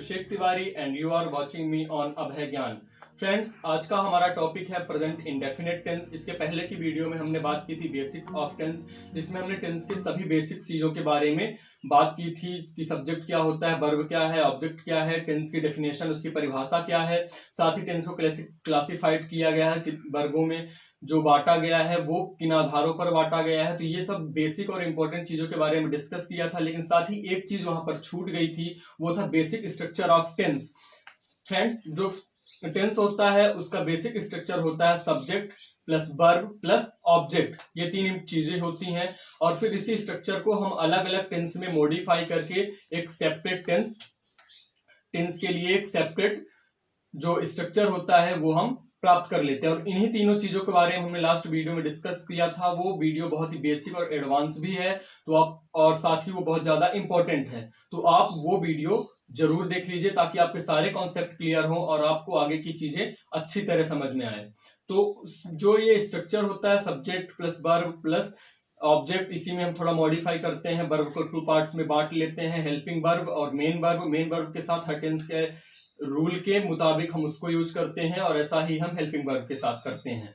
Abhishek Tiwari and you are watching me on Abhay Gyan. Friends, आज का हमारा टॉपिक है प्रेजेंट इंडेफिनिट टेंस। इसके पहले की वीडियो में हमने बात की थी बेसिक्स ऑफ टेंस, जिसमें हमने टेंस के सभी बेसिक चीजों के बारे में बात की थी कि सब्जेक्ट क्या होता है, वर्ब क्या है, ऑब्जेक्ट क्या है, टेंस की डेफिनेशन, उसकी परिभाषा क्या है। साथ ही टेंस को क्लासिफाइड किया गया है कि वर्गों में जो बांटा गया है वो किन आधारों पर बांटा गया है। तो ये सब बेसिक और इंपॉर्टेंट चीजों के बारे में डिस्कस किया था, लेकिन साथ ही एक चीज वहां पर छूट गई थी, वो था basic structure of tense. Friends, जो टेंस होता है उसका बेसिक स्ट्रक्चर होता है subject plus verb plus object, ये तीन चीजें होती हैं। और फिर इसी स्ट्रक्चर को हम अलग अलग टेंस में मॉडिफाई करके एक सेपरेट टेंस के लिए एक सेपरेट जो स्ट्रक्चर होता है वो हम प्राप्त कर लेते हैं। और इन्हीं तीनों चीजों के बारे में हमने लास्ट वीडियो में डिस्कस किया था। वो वीडियो बहुत ही बेसिक और एडवांस भी है, तो आप और साथ ही वो बहुत ज्यादा इंपॉर्टेंट है, तो आप वो वीडियो जरूर देख लीजिए ताकि आपके सारे कॉन्सेप्ट क्लियर हो और आपको आगे की चीजें अच्छी तरह समझ में आए। तो जो ये स्ट्रक्चर होता है subject plus verb plus object, इसी में हम थोड़ा मॉडिफाई करते हैं। वर्ब को टू पार्ट्स में बांट लेते हैं, हेल्पिंग वर्ब और मेन वर्ब। मेन वर्ब के साथ हर टेंस के रूल के मुताबिक हम उसको यूज करते हैं और ऐसा ही हम हेल्पिंग वर्ब के साथ करते हैं।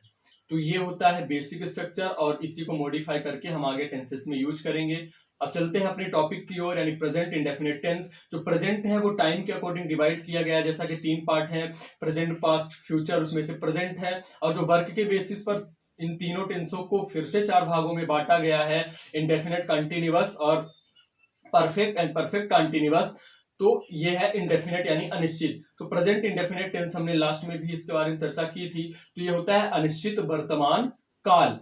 तो ये होता है बेसिक स्ट्रक्चर और इसी को मॉडिफाई करके हम आगे टेंसेस में यूज करेंगे। अब चलते हैं अपने टॉपिक की ओर, यानी प्रेजेंट इंडेफिनिट टेंस। जो प्रेजेंट है वो टाइम के अकॉर्डिंग डिवाइड किया गया है, जैसा कि तीन पार्ट हैं, प्रेजेंट पास्ट फ्यूचर, उसमें से प्रेजेंट है। और जो वर्क के बेसिस पर इन तीनों टेंसों को फिर से चार भागों में बांटा गया है, इंडेफिनिट, कंटिन्यूअस और परफेक्ट एंड परफेक्ट कंटिन्यूअस। तो ये है इंडेफिनिट यानी अनिश्चित। तो प्रेजेंट इंडेफिनिट टेंस हमने लास्ट में भी इसके बारे में चर्चा की थी। तो ये होता है अनिश्चित वर्तमान काल।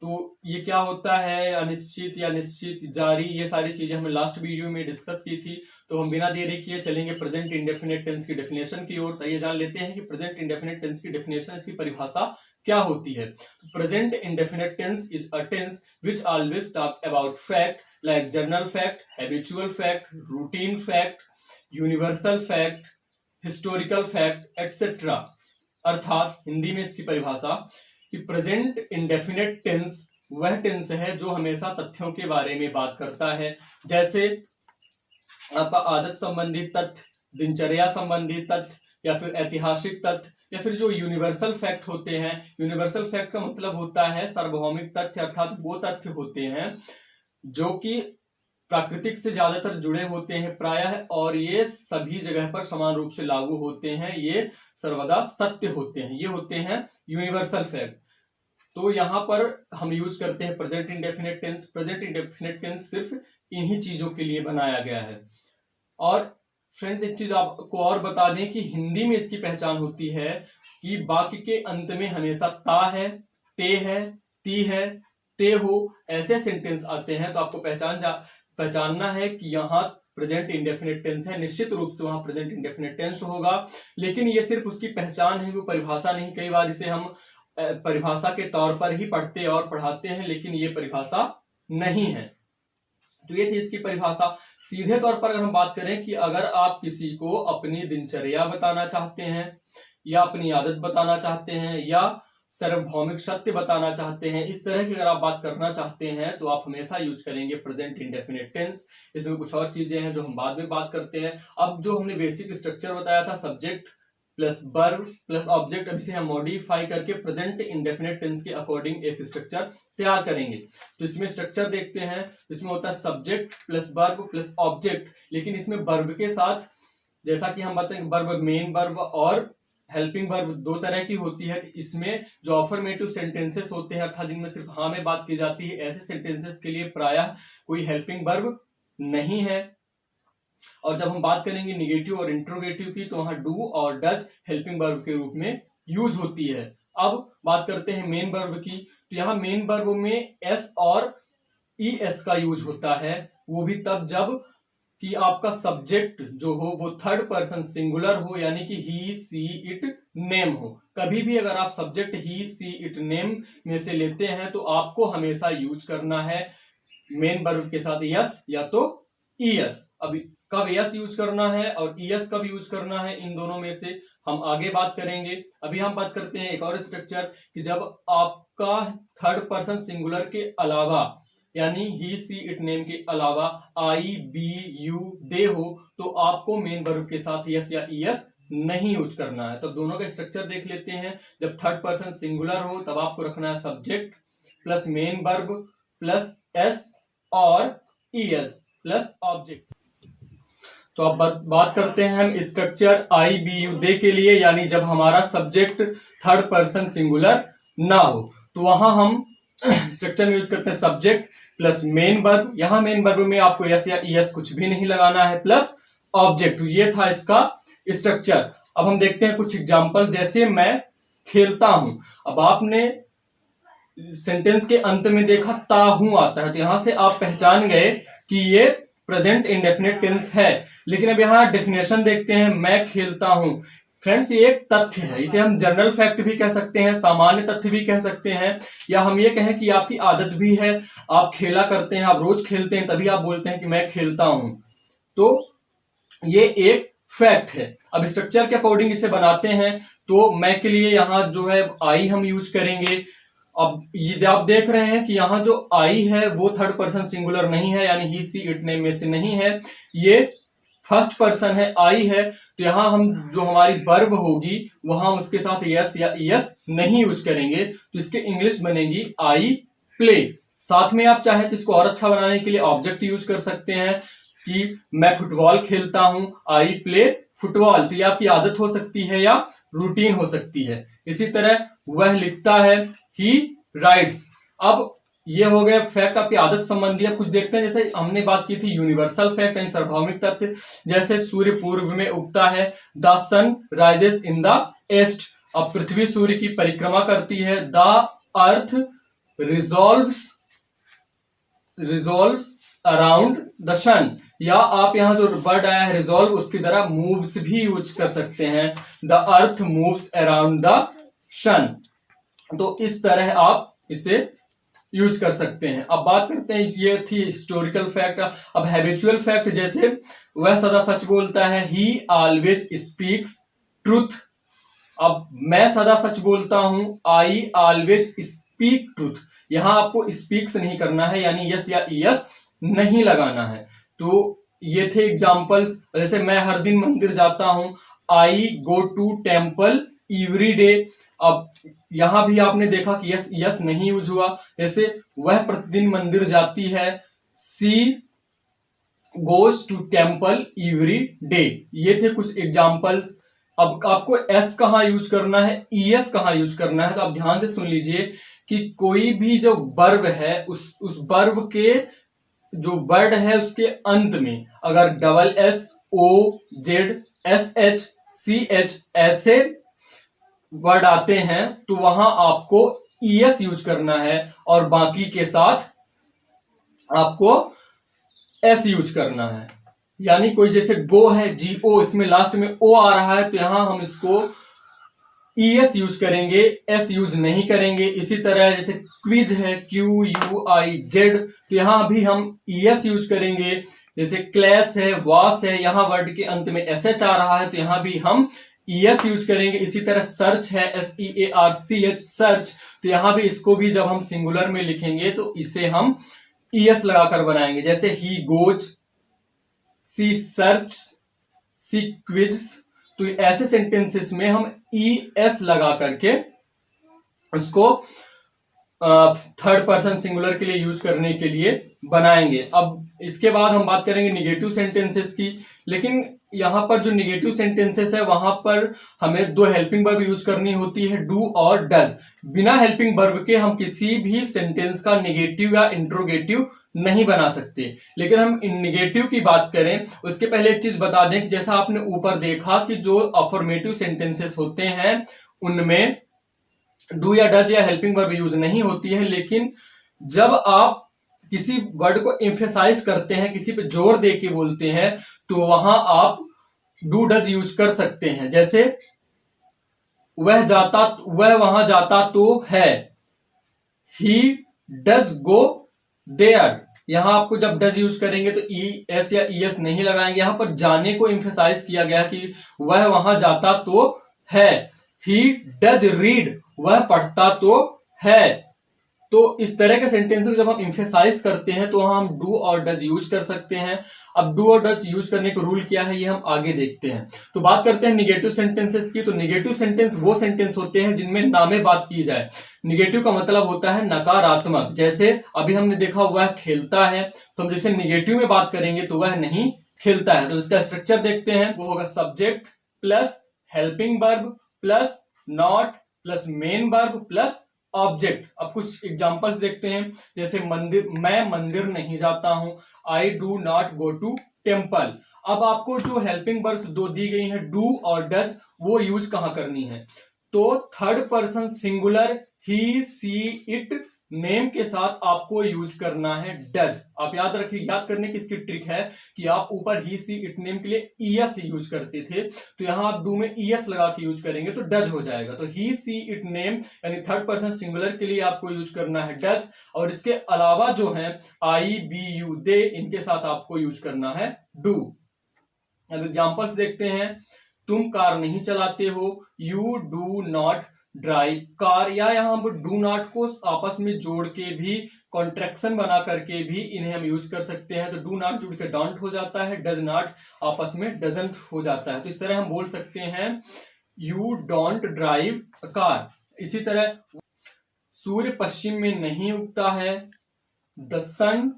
तो ये क्या होता है, अनिश्चित या निश्चित, जारी, ये सारी चीजें हमने लास्ट वीडियो में डिस्कस की थी। तो हम बिना देरी किए चलेंगे प्रेजेंट इंडेफिनिट टेंस की डेफिनेशन की ओर। तो ये जान लेते हैं कि प्रेजेंट इंडेफिनिट टेंस की डेफिनेशन, इसकी परिभाषा क्या होती है। Present indefinite tense is a tense which always talk about fact like general fact, habitual fact, routine fact, universal fact, historical fact, etc. अर्थात हिंदी में इसकी परिभाषा कि प्रेजेंट इंडेफिनिट टेंस वह टेंस है जो हमेशा तथ्यों के बारे में बात करता है, जैसे आपका आदत संबंधित तथ्य, दिनचर्या संबंधित तथ्य, या फिर ऐतिहासिक तथ्य, या फिर जो यूनिवर्सल फैक्ट होते हैं। यूनिवर्सल फैक्ट का मतलब होता है सार्वभौमिक तथ्य, अर्थात वो तथ्य होते हैं जो कि प्राकृतिक से ज्यादातर जुड़े होते हैं प्रायः, और ये सभी जगह पर समान रूप से लागू होते हैं, ये सर्वदा सत्य होते हैं, ये होते हैं यूनिवर्सल फैक्ट। तो यहाँ पर हम यूज करते हैं present indefinite tense. Present indefinite tense सिर्फ इन्हीं चीजों के लिए बनाया गया है। और फ्रेंड्स, एक चीज आपको और बता दें कि हिंदी में इसकी पहचान होती है कि वाक्य के अंत में हमेशा ता है, ते है, ती है, ते हो, ऐसे सेंटेंस आते हैं। तो आपको पहचानना है कि यहाँ प्रेजेंट इंडेफिनिट टेंस है। निश्चित रूप से वहां प्रेजेंट इंडेफिनिट टेंस होगा, लेकिन ये सिर्फ उसकी पहचान है, वो परिभाषा नहीं। कई बार इसे हम परिभाषा के तौर पर ही पढ़ते और पढ़ाते हैं, लेकिन ये परिभाषा नहीं है। तो ये थी इसकी परिभाषा। सीधे तौर पर अगर हम बात करें कि अगर आप किसी को अपनी दिनचर्या बताना चाहते हैं, या अपनी आदत बताना चाहते हैं, या सार्वभौमिक सत्य बताना चाहते हैं, इस तरह की अगर आप बात करना चाहते हैं, तो आप हमेशा यूज करेंगे प्रेजेंट इंडेफिनिट टेंस। इसमें कुछ और चीजें हैं जो हम बाद में बात करते हैं। अब जो हमने बेसिक स्ट्रक्चर बताया था subject plus verb plus object, अब इसे हम मॉडिफाई करके प्रेजेंट इंडेफिनिट टेंस के अकॉर्डिंग एक स्ट्रक्चर तैयार करेंगे। तो इसमें स्ट्रक्चर देखते हैं। इसमें होता है subject plus verb plus object, लेकिन इसमें वर्ब के साथ, जैसा कि हम बताएंगे, वर्ब, मेन वर्ब और हेल्पिंग वर्ब दो तरह की होती है। इसमें जो अफर्मेटिव सेंटेंसेस होते हैं, अर्थात जिनमें सिर्फ हाँ में बात की जाती है, ऐसे सेंटेंसेस के लिए प्रायः कोई हेल्पिंग वर्ब नहीं है। और जब हम बात करेंगे निगेटिव और इंट्रोगेटिव की, तो वहां डू और डज हेल्पिंग वर्ब के रूप में यूज होती है। अब बात करते हैं मेन वर्ब की। तो यहाँ मेन वर्ब में एस और ई एस का यूज होता है, वो भी तब जब कि आपका सब्जेक्ट जो हो वो थर्ड पर्सन सिंगुलर हो, यानी कि ही, सी, इट, नेम हो। कभी भी अगर आप subject he, she, it, name में से लेते हैं, तो आपको हमेशा यूज करना है मेन वर्ब के साथ यस या तो ईएस। अभी कब यस यूज करना है और ईएस कब यूज करना है, इन दोनों में से हम आगे बात करेंगे। अभी हम बात करते हैं एक और स्ट्रक्चर कि जब आपका थर्ड पर्सन सिंगुलर के अलावा यानी ही सी इट नेम के अलावा आई बी यू दे हो तो आपको मेन वर्ब के साथ यस या ईएस नहीं यूज करना है। तो दोनों का स्ट्रक्चर देख लेते हैं। जब थर्ड पर्सन सिंगुलर हो तब आपको रखना है subject plus main verb plus S और ईएस प्लस ऑब्जेक्ट। तो अब बात करते हैं हम structure I we you they के लिए, यानी जब हमारा सब्जेक्ट थर्ड पर्सन सिंगुलर ना हो तो वहां हम स्ट्रक्चर में यूज करते हैं सब्जेक्ट प्लस मेन वर्ब। यहां मेन वर्ब में आपको यस या ईएस कुछ भी नहीं लगाना है, प्लस ऑब्जेक्ट। ये था इसका स्ट्रक्चर। अब हम देखते हैं कुछ एग्जांपल। जैसे मैं खेलता हूं, अब आपने सेंटेंस के अंत में देखा ता हूं आता है, तो यहां से आप पहचान गए कि ये प्रेजेंट इंडेफिनिट टेंस है। लेकिन अब यहाँ डेफिनेशन देखते हैं, मैं खेलता हूं। फ्रेंड्स, ये एक तथ्य है, इसे हम जनरल फैक्ट भी कह सकते हैं, सामान्य तथ्य भी कह सकते हैं, या हम ये कहें कि आपकी आदत भी है, आप खेला करते हैं, आप रोज खेलते हैं, तभी आप बोलते हैं कि मैं खेलता हूं। तो ये एक फैक्ट है। अब स्ट्रक्चर के अकॉर्डिंग इसे बनाते हैं, तो मैं के लिए यहाँ जो है आई हम यूज करेंगे। अब ये आप देख रहे हैं कि यहाँ जो आई है वो थर्ड पर्सन सिंगुलर नहीं है, यानी ही सी इट नेम में से नहीं है, ये फर्स्ट पर्सन है, आई है। तो यहाँ हम जो हमारी वर्ब होगी वहां उसके साथ यस या ईएस नहीं यूज करेंगे, तो इसके इंग्लिश बनेगी आई प्ले। साथ में आप चाहे तो इसको और अच्छा बनाने के लिए ऑब्जेक्ट यूज कर सकते हैं कि मैं फुटबॉल खेलता हूं, आई प्ले फुटबॉल। तो ये आपकी आदत हो सकती है या रूटीन हो सकती है। इसी तरह वह लिखता है, ही राइट्स। अब ये हो गया फैक्ट आपकी आदत संबंधी। अब कुछ देखते हैं, जैसे हमने बात की थी यूनिवर्सल फैक्ट यानी सार्वभौमिक तथ्य। जैसे सूर्य पूर्व में उगता है, the sun rises in the east. अब पृथ्वी सूर्य की परिक्रमा करती है, the earth revolves around the sun. या आप यहाँ जो वर्ड आया है रिजॉल्व, उसकी तरह मूव्स भी यूज कर सकते हैं, the earth moves around the sun. तो इस तरह आप इसे यूज कर सकते हैं। अब बात करते हैं, ये थी हिस्टोरिकल फैक्ट। अब हैबिचुअल फैक्ट, जैसे वह सदा सच बोलता है, ही ऑलवेज स्पीक्स ट्रूथ। अब मैं सदा सच बोलता हूं, आई ऑलवेज स्पीक ट्रूथ। यहां आपको स्पीक्स नहीं करना है, यानी यस या ईएस नहीं लगाना है। तो ये थे एग्जाम्पल्स। जैसे मैं हर दिन मंदिर जाता हूं, I go to temple every day. अब यहां भी आपने देखा कि यस यस नहीं यूज हुआ। जैसे वह प्रतिदिन मंदिर जाती है, she goes to temple every day. ये थे कुछ एग्जाम्पल्स। अब आपको एस कहाँ यूज करना है, ईएस कहाँ यूज करना है, तो आप ध्यान से सुन लीजिए कि कोई भी जो वर्ब है उस वर्ब के जो वर्ड है उसके अंत में अगर double S O Z S H C H ऐसे वर्ड आते हैं तो वहां आपको ईएस यूज करना है, और बाकी के साथ आपको एस यूज करना है। यानी कोई जैसे गो है, जीओ, इसमें लास्ट में ओ आ रहा है तो यहां हम इसको ईएस यूज करेंगे, एस यूज नहीं करेंगे। इसी तरह जैसे क्विज है, क्यू यू आई जेड, तो यहां भी हम ईएस यूज करेंगे। जैसे क्लैश है, वास है, यहां वर्ड के अंत में एस एच आ रहा है तो यहां भी हम ईएस यूज करेंगे। इसी तरह सर्च है, SEARCH सर्च, तो यहां भी इसको भी जब हम सिंगुलर में लिखेंगे तो इसे हम ईएस लगाकर बनाएंगे। जैसे he goes, she search, she quiz, तो ऐसे सेंटेंसेस में हम ईएस लगा करके उसको थर्ड पर्सन सिंगुलर के लिए यूज करने के लिए बनाएंगे। अब इसके बाद हम बात करेंगे निगेटिव सेंटेंसेस की। लेकिन यहां पर जो निगेटिव सेंटेंसेस है वहां पर हमें दो हेल्पिंग वर्ब यूज करनी होती है, डू और डज। बिना हेल्पिंग वर्ब के हम किसी भी सेंटेंस का निगेटिव या इंट्रोगेटिव नहीं बना सकते। लेकिन हम निगेटिव की बात करें उसके पहले एक चीज बता दें कि जैसा आपने ऊपर देखा कि जो अफर्मेटिव सेंटेंसेस होते हैं उनमें डू या डज या हेल्पिंग वर्ब यूज नहीं होती है। लेकिन जब आप किसी वर्ड को एम्फेसाइज करते हैं, किसी पे जोर दे के बोलते हैं, तो वहां आप डू डज यूज कर सकते हैं। जैसे वह वहां जाता तो है, ही डज गो देयर। यहां आपको जब डज यूज करेंगे तो ई एस या ईएस नहीं लगाएंगे। यहां पर जाने को एम्फेसाइज किया गया कि वह वहां जाता तो है। ही डज रीड, वह पढ़ता तो है। तो इस तरह के सेंटेंस को जब हम इम्फेसाइज करते हैं तो हम डू और डज यूज कर सकते हैं। अब डू और डज यूज करने का रूल क्या है ये हम आगे देखते हैं। तो बात करते हैं निगेटिव सेंटेंसेस की। तो निगेटिव सेंटेंस वो सेंटेंस होते हैं जिनमें ना में बात की जाए। निगेटिव का मतलब होता है नकारात्मक। जैसे अभी हमने देखा वह खेलता है, तो हम जैसे निगेटिव में बात करेंगे तो वह नहीं खेलता है। तो इसका स्ट्रक्चर देखते हैं, वो होगा subject plus helping verb plus not plus main verb plus object. अब कुछ एग्जांपल्स देखते हैं, जैसे मैं मंदिर नहीं जाता हूं, I do not go to temple. अब आपको जो हेल्पिंग वर्ब्स दो दी गई हैं डू और डज, वो यूज कहां करनी है? तो third person singular he she it name के साथ आपको यूज करना है डज। आप याद रखिए, याद करने की इसकी ट्रिक है कि आप ऊपर ही सी इट नेम के लिए ईएस यूज करते थे, तो यहां आप डू में ईएस लगा के यूज करेंगे तो डज हो जाएगा। तो ही सी इट नेम यानी थर्ड पर्सन सिंगुलर के लिए आपको यूज करना है डज, और इसके अलावा जो है आई बी यू दे, इनके साथ आपको यूज करना है डू। अब एग्जांपल्स देखते हैं, तुम कार नहीं चलाते हो, you do not drive car. या यहाँ पर डू नॉट को आपस में जोड़ के भी कॉन्ट्रैक्शन बना करके भी इन्हें हम यूज कर सकते हैं। तो डू नॉट जुड़ के डोंट हो जाता है, डज नॉट आपस में डजंट हो जाता है। तो इस तरह हम बोल सकते हैं यू डोंट ड्राइव कार। इसी तरह सूर्य पश्चिम में नहीं उगता है, the sun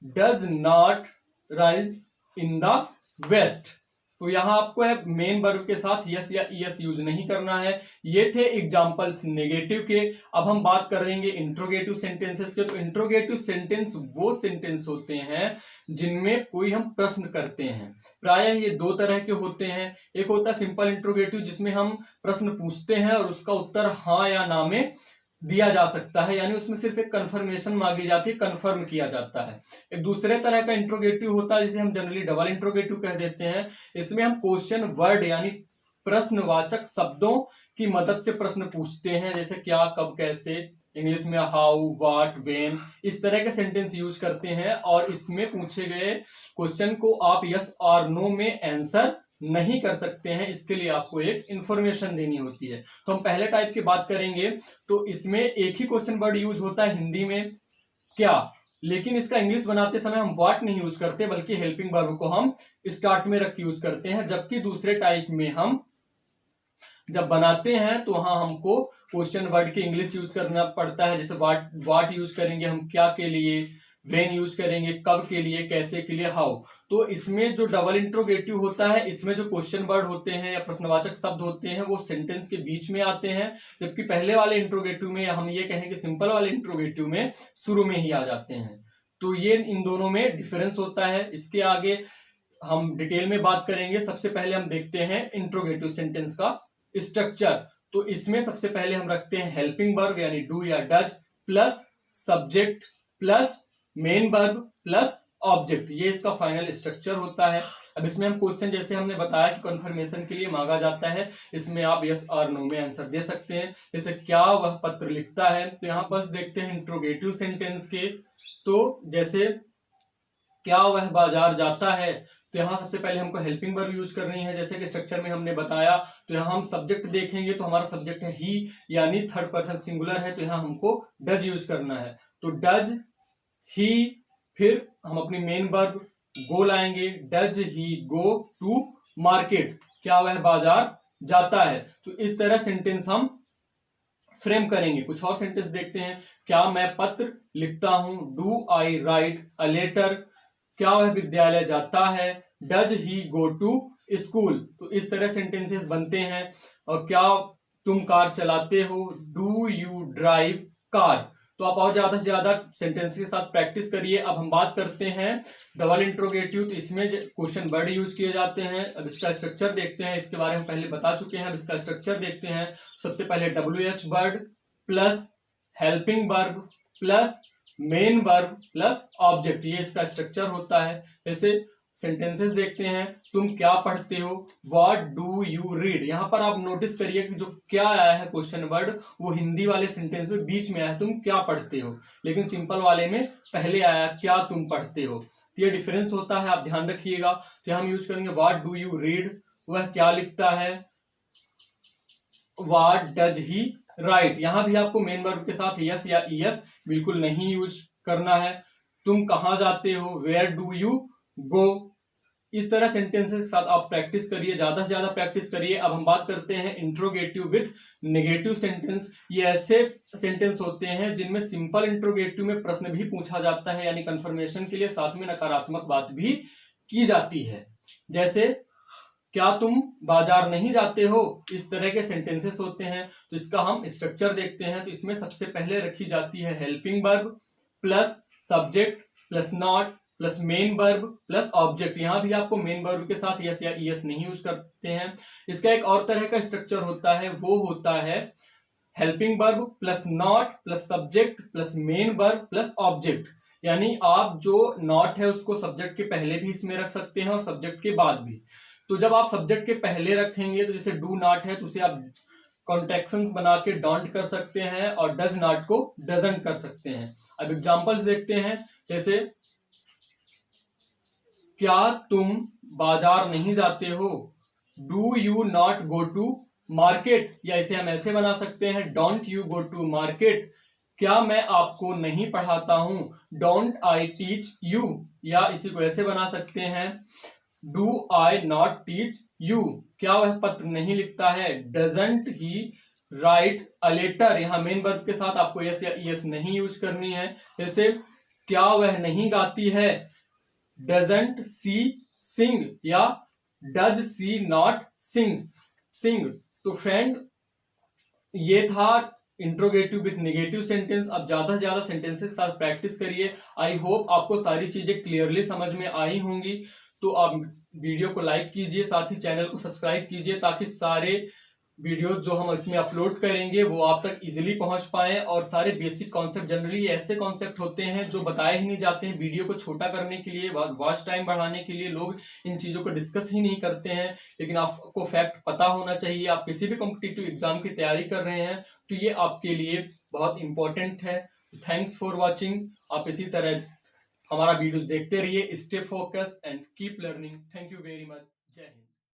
does not rise in the west. तो यहां आपको है मेन वर्ब के साथ यस या ईएस यूज नहीं करना है। ये थे एग्जांपल्स नेगेटिव के। अब हम बात करेंगे इंट्रोगेटिव सेंटेंसेस के। तो इंट्रोगेटिव सेंटेंस वो सेंटेंस होते हैं जिनमें कोई हम प्रश्न करते हैं। प्रायः ये दो तरह के होते हैं। एक होता है सिंपल इंट्रोगेटिव, जिसमें हम प्रश्न पूछते हैं और उसका उत्तर हाँ या ना में दिया जा सकता है, यानी उसमें सिर्फ एक कंफर्मेशन मांगी जाती है, कंफर्म किया जाता है। एक दूसरे तरह का इंट्रोगेटिव होता है जिसे हम जनरली डबल इंट्रोगेटिव कह देते हैं। इसमें हम क्वेश्चन वर्ड यानी प्रश्नवाचक शब्दों की मदद से प्रश्न पूछते हैं, जैसे क्या, कब, कैसे, इंग्लिश में हाउ, व्हाट, व्हेन, इस तरह के सेंटेंस यूज करते हैं। और इसमें पूछे गए क्वेश्चन को आप यस और नो में आंसर नहीं कर सकते हैं, इसके लिए आपको एक इंफॉर्मेशन देनी होती है। तो हम पहले टाइप की बात करेंगे। तो इसमें एक ही क्वेश्चन वर्ड यूज होता है हिंदी में क्या, लेकिन इसका इंग्लिश बनाते समय हम व्हाट नहीं यूज करते, बल्कि हेल्पिंग वर्ब को हम स्टार्ट में रख के यूज करते हैं। जबकि दूसरे टाइप में हम जब बनाते हैं तो वहां हमको क्वेश्चन वर्ड की इंग्लिश यूज करना पड़ता है। जैसे व्हाट यूज करेंगे हम क्या के लिए, व्हेन यूज करेंगे कब के लिए, कैसे के लिए, हाउ। तो इसमें जो डबल इंट्रोगेटिव होता है, इसमें जो क्वेश्चन वर्ड होते हैं या प्रश्नवाचक शब्द होते हैं वो सेंटेंस के बीच में आते हैं, जबकि पहले वाले इंट्रोगेटिव में, या हम ये कहें कि सिंपल वाले इंट्रोगेटिव में, शुरू में ही आ जाते हैं। तो ये इन दोनों में डिफरेंस होता है। इसके आगे हम डिटेल में बात करेंगे। सबसे पहले हम देखते हैं इंट्रोगेटिव सेंटेंस का स्ट्रक्चर। तो इसमें सबसे पहले हम रखते हैं हेल्पिंग वर्ब यानी डू या does plus subject plus main verb plus object, ये इसका फाइनल स्ट्रक्चर होता है। अब इसमें हम क्वेश्चन, जैसे हमने बताया कि कंफर्मेशन के लिए मांगा जाता है, इसमें आप यस और नो में आंसर दे सकते हैं। जैसे क्या वह पत्र लिखता है, तो यहाँ बस देखते हैं इंट्रोगेटिव सेंटेंस के। तो जैसे क्या वह बाजार जाता है, तो यहाँ सबसे पहले हमको हेल्पिंग वर्ब यूज करनी है, जैसे कि स्ट्रक्चर में हमने बताया। तो यहाँ हम सब्जेक्ट देखेंगे तो हमारा सब्जेक्ट है ही, यानी थर्ड पर्सन सिंगुलर है, तो यहाँ हमको डज यूज करना है। तो डज ही, फिर हम अपनी मेन वर्ब गो लाएंगे, does he go to market, क्या वह बाजार जाता है। तो इस तरह सेंटेंस हम फ्रेम करेंगे। कुछ और सेंटेंस देखते हैं, क्या मैं पत्र लिखता हूं, do I write a letter, क्या वह विद्यालय जाता है, does he go to school. तो इस तरह सेंटेंसेस बनते हैं। और क्या तुम कार चलाते हो, डू यू ड्राइव कार। तो आप और ज्यादा से ज्यादा सेंटेंस के साथ प्रैक्टिस करिए। अब हम बात करते हैं डबल इंट्रोगेटिव। तो इसमें क्वेश्चन वर्ड यूज किए जाते हैं। अब इसका स्ट्रक्चर देखते हैं, इसके बारे में पहले बता चुके हैं। अब इसका स्ट्रक्चर देखते हैं। सबसे पहले WH word plus helping verb plus main verb plus object, ये इसका स्ट्रक्चर होता है। जैसे सेंटेंसेस देखते हैं, तुम क्या पढ़ते हो, व्हाट डू यू रीड। यहाँ पर आप नोटिस करिए कि जो क्या आया है क्वेश्चन वर्ड, वो हिंदी वाले सेंटेंस में बीच में आया है, तुम क्या पढ़ते हो, लेकिन सिंपल वाले में पहले आया क्या तुम पढ़ते हो। तो ये डिफरेंस होता है, आप ध्यान रखिएगा। तो हम यूज करेंगे व्हाट डू यू रीड, वह क्या लिखता है, व्हाट डज ही राइट, यहाँ भी आपको मेन वर्ब के साथ यस या ईएस बिल्कुल नहीं यूज करना है। तुम कहाँ जाते हो, वेयर डू यू गो। इस तरह सेंटेंसेस के साथ आप प्रैक्टिस करिए, ज्यादा से ज्यादा प्रैक्टिस करिए। अब हम बात करते हैं इंट्रोगेटिव विथ नेगेटिव सेंटेंस। ये ऐसे सेंटेंस होते हैं जिनमें सिंपल इंट्रोगेटिव में प्रश्न भी पूछा जाता है, यानी कंफर्मेशन के लिए, साथ में नकारात्मक बात भी की जाती है। जैसे क्या तुम बाजार नहीं जाते हो, इस तरह के सेंटेंसेस होते हैं। तो इसका हम स्ट्रक्चर देखते हैं। तो इसमें सबसे पहले रखी जाती है helping verb plus subject plus not plus main verb plus object. यहां भी आपको मेन वर्ब के साथ यस या ईएस नहीं यूज करते हैं। इसका एक और तरह का स्ट्रक्चर होता है, वो होता है helping verb plus not plus subject plus main verb plus object. यानी आप जो नॉट है उसको सब्जेक्ट के पहले भी इसमें रख सकते हैं और सब्जेक्ट के बाद भी। तो जब आप सब्जेक्ट के पहले रखेंगे तो जैसे डू नॉट है तो उसे आप कॉन्ट्रैक्शंस बना के डोंट कर सकते हैं, और डज नॉट को डजंट कर सकते हैं। अब एग्जांपल्स देखते हैं। जैसे क्या तुम बाजार नहीं जाते हो, do you not go to market. या इसे हम ऐसे बना सकते हैं, don't you go to market. क्या मैं आपको नहीं पढ़ाता हूं, डोंट आई टीच यू। या इसी को ऐसे बना सकते हैं, do I not teach you. क्या वह पत्र नहीं लिखता है, doesn't he write a letter. यहां मेन वर्ब के साथ आपको यस या ईएस नहीं यूज करनी है। जैसे क्या वह नहीं गाती है, डजंट सी सिंग या डज सी नॉट सिंग। तो फ्रेंड, ये था इंट्रोगेटिव विथ नेगेटिव सेंटेंस। अब ज्यादा से ज्यादा सेंटेंस के साथ प्रैक्टिस करिए। आई होप आपको सारी चीजें क्लियरली समझ में आई होंगी। तो आप वीडियो को लाइक कीजिए, साथ ही चैनल को सब्सक्राइब कीजिए, ताकि सारे वीडियोस जो हम इसमें अपलोड करेंगे वो आप तक इजीली पहुंच पाए। और सारे बेसिक कॉन्सेप्ट, जनरली ऐसे कॉन्सेप्ट होते हैं जो बताए ही नहीं जाते हैं। वीडियो को छोटा करने के लिए, वॉच टाइम बढ़ाने के लिए लोग इन चीजों को डिस्कस ही नहीं करते हैं। लेकिन आपको फैक्ट पता होना चाहिए। आप किसी भी कॉम्पिटिटिव एग्जाम की तैयारी कर रहे हैं तो ये आपके लिए बहुत इंपॉर्टेंट है। Thanks for watching. आप इसी तरह हमारा वीडियो देखते रहिए। Stay focus and keep learning. Thank you very much. जय हिंद।